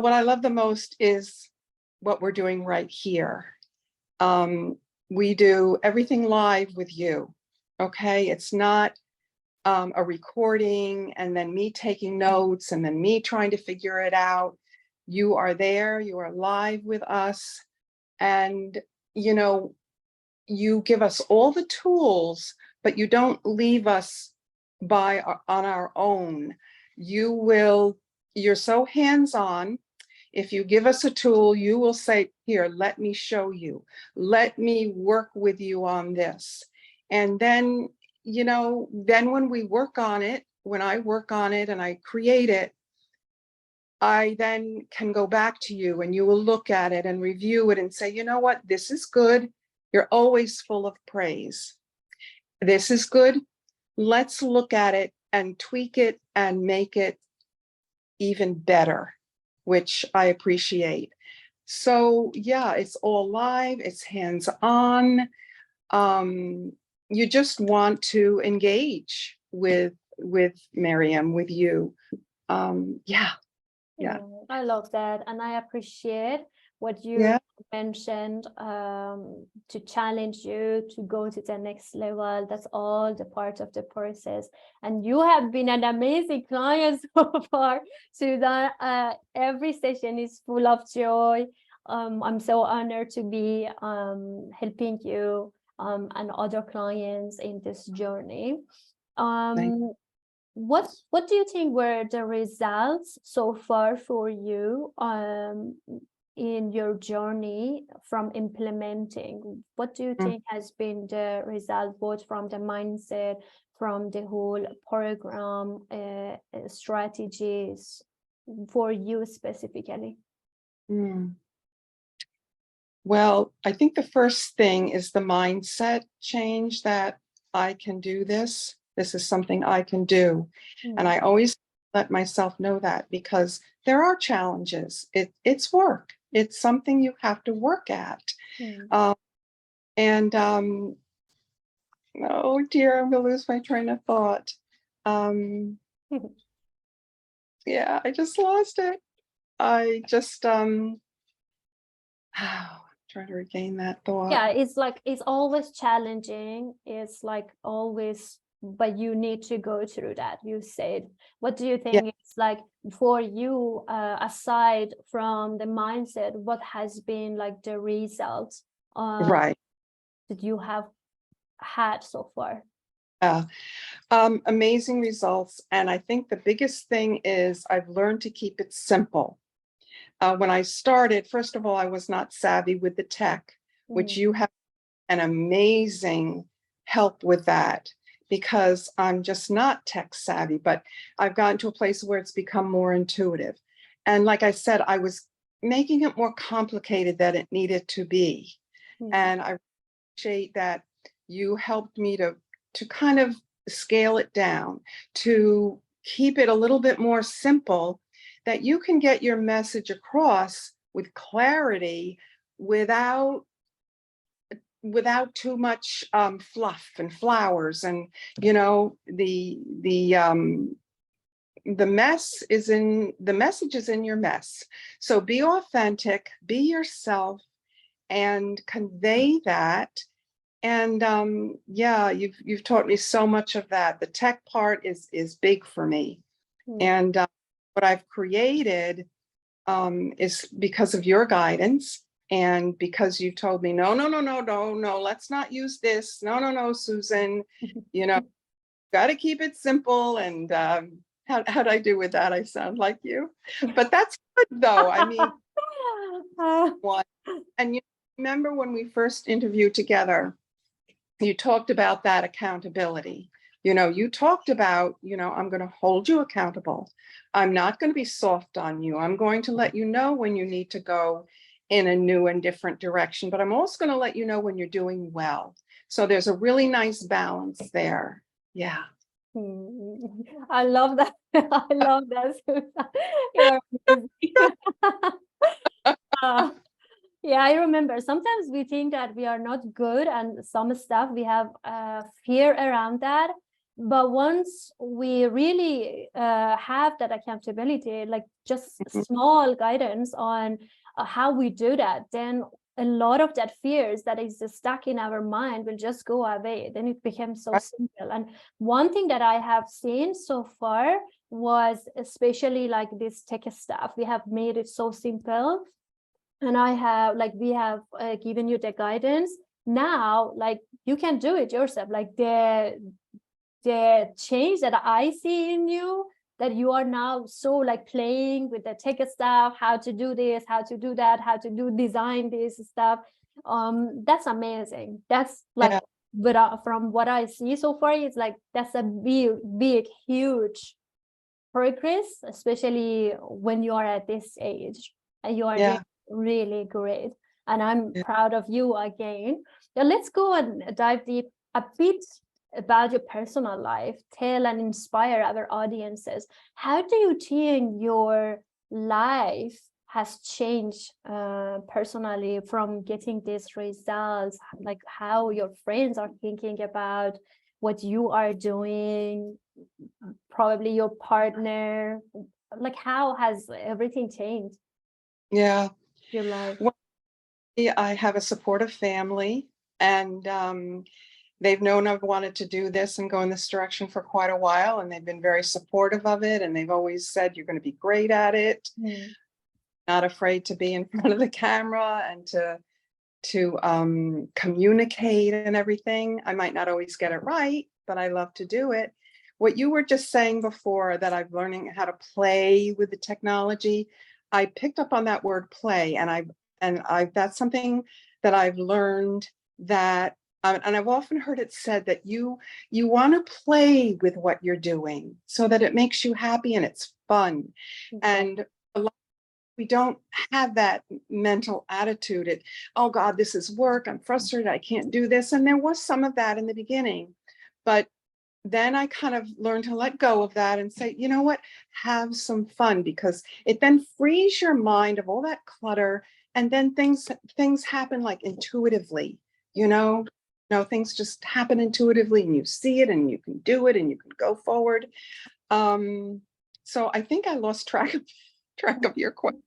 What I love the most is what we're doing right here. We do everything live with you. Okay, it's not a recording and then me taking notes and then me trying to figure it out. You are there, you are live with us, and you give us all the tools, but you don't leave us on our own. You're so hands-on. If you give us a tool, you will say, here, let me show you. Let me work with you on this. And then, then when we work on it, when I work on it and I create it, I then can go back to you and you will look at it and review it and say, you know what, this is good. You're always full of praise. This is good. Let's look at it and tweak it and make it even better, which I appreciate. So yeah, it's all live, it's hands-on. You just want to engage with Miriam, with you. Yeah. I love that, and I appreciate what you mentioned, to challenge you to go to the next level. That's all the part of the process, and you have been an amazing client so far, Susan. Every session is full of joy. I'm so honored to be helping you and other clients in this journey. What do you think were the results so far for you in your journey from implementing? What do you think has been the result, both from the mindset, from the whole program, strategies for you specifically? Well, I think the first thing is the mindset change, that I can do this. This is something I can do. And I always let myself know that, because there are challenges. It's work. It's something you have to work at. Oh dear, I'm gonna lose my train of thought. Yeah, I just lost it. I just try to regain that thought. Yeah, it's like, it's always challenging. It's like always, but you need to go through that, you said. What do you think it's like for you, aside from the mindset, what has been like the results that you have had so far? Amazing results. And I think the biggest thing is I've learned to keep it simple. When I started, first of all, I was not savvy with the tech, which you have an amazing help with that, because I'm just not tech savvy, but I've gotten to a place where it's become more intuitive. And like I said, I was making it more complicated than it needed to be. And I appreciate that you helped me to kind of scale it down, to keep it a little bit more simple, that you can get your message across with clarity without too much fluff and flowers. And the message is in your mess. So be authentic, be yourself, and convey that. And yeah, you've taught me so much of that. The tech part is big for me. And what I've created is because of your guidance, and because you told me, no, let's not use this. No, Susan, got to keep it simple. And how'd I do with that? I sound like you, but that's good though. I mean, and you remember when we first interviewed together, you talked about that accountability. You talked about, I'm going to hold you accountable. I'm not going to be soft on you. I'm going to let you know when you need to go in a new and different direction, but I'm also going to let you know when you're doing well. So there's a really nice balance there. Yeah. I love that. I love that, Susan. Yeah, I remember sometimes we think that we are not good, and some stuff we have fear around that, but once we really have that accountability, like just small guidance on how we do that, then a lot of that fears that is stuck in our mind will just go away. Then it becomes so simple. And one thing that I have seen so far was, especially like this tech stuff, we have made it so simple. And we have given you the guidance. Now, like, you can do it yourself. Like the change that I see in you, that you are now so like playing with the tech stuff, how to do this, how to do that, how to do design this stuff. That's amazing. That's like, but from what I see so far, it's like that's a big, huge progress, especially when you are at this age. And you are doing really great. And I'm proud of you again. Now let's go and dive deep a bit about your personal life. Tell and inspire our audiences. How do you think your life has changed personally from getting these results? Like how your friends are thinking about what you are doing, probably your partner. Like how has everything changed? Your life? Well, I have a supportive family, and they've known I've wanted to do this and go in this direction for quite a while, and they've been very supportive of it. And they've always said, you're going to be great at it. Not afraid to be in front of the camera and to communicate and everything. I might not always get it right, but I love to do it. What you were just saying before, that I'm learning how to play with the technology, I picked up on that word play, and I that's something that I've learned, that and I've often heard it said that you want to play with what you're doing so that it makes you happy and it's fun. And a lot, we don't have that mental attitude. Oh God, this is work, I'm frustrated, I can't do this. And there was some of that in the beginning, but then I kind of learned to let go of that and say, you know what, have some fun, because it then frees your mind of all that clutter. And then things happen like intuitively, things just happen intuitively, and you see it and you can do it and you can go forward. So I think I lost track of your question.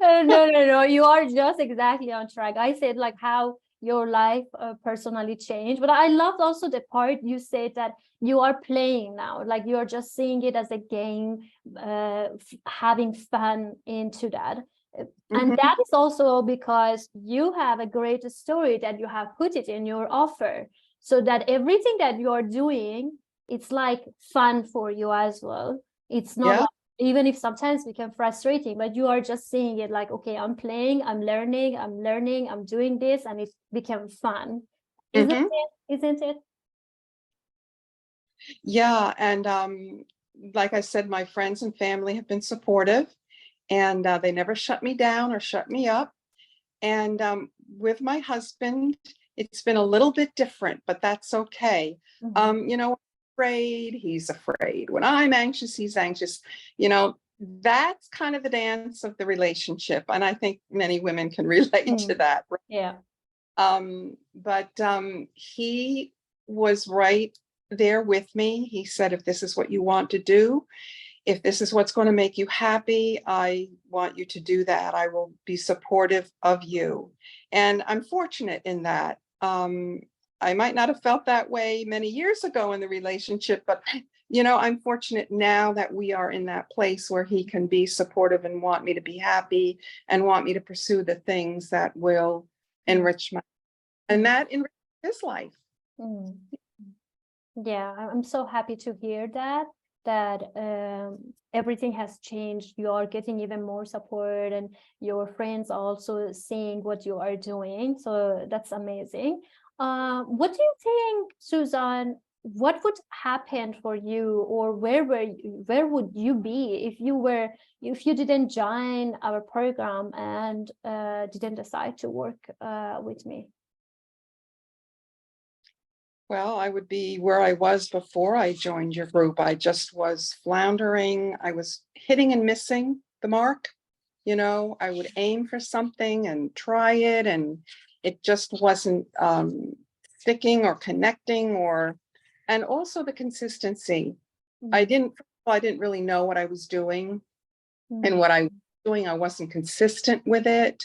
No, you are just exactly on track. I said like how your life personally changed, but I loved also the part you said that you are playing now, like you are just seeing it as a game, having fun into that. And that is also because you have a great story that you have put it in your offer, so that everything that you are doing, it's like fun for you as well. It's not like, even if sometimes it become frustrating, but you are just seeing it like, okay, I'm playing, I'm learning, I'm doing this, and it became fun. Isn't it? Yeah. And like I said, my friends and family have been supportive, and they never shut me down or shut me up. And with my husband, it's been a little bit different, but that's okay. Afraid, he's afraid. When I'm anxious, he's anxious. That's kind of the dance of the relationship. And I think many women can relate to that. Right? Yeah. But he was right there with me. He said, if this is what you want to do, if this is what's going to make you happy, I want you to do that. I will be supportive of you. And I'm fortunate in that. I might not have felt that way many years ago in the relationship, but I'm fortunate now that we are in that place where he can be supportive and want me to be happy and want me to pursue the things that will enrich my, and that enriches his life. Yeah, I'm so happy to hear that everything has changed. You are getting even more support, and your friends also seeing what you are doing. So that's amazing. What do you think, Susan? What would happen for you, or where would you be if you didn't join our program and didn't decide to work with me? Well, I would be where I was before I joined your group. I just was floundering. I was hitting and missing the mark. I would aim for something and try it, and it just wasn't sticking or connecting, and also the consistency. Mm, I didn't really know what I was doing, mm, and what I was doing, I wasn't consistent with it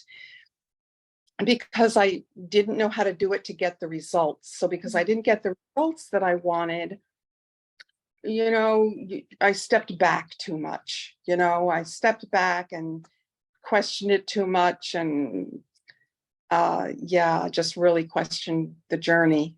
because I didn't know how to do it to get the results. So because I didn't get the results that I wanted, I stepped back too much. I stepped back and questioned it too much, and yeah, just really questioned the journey.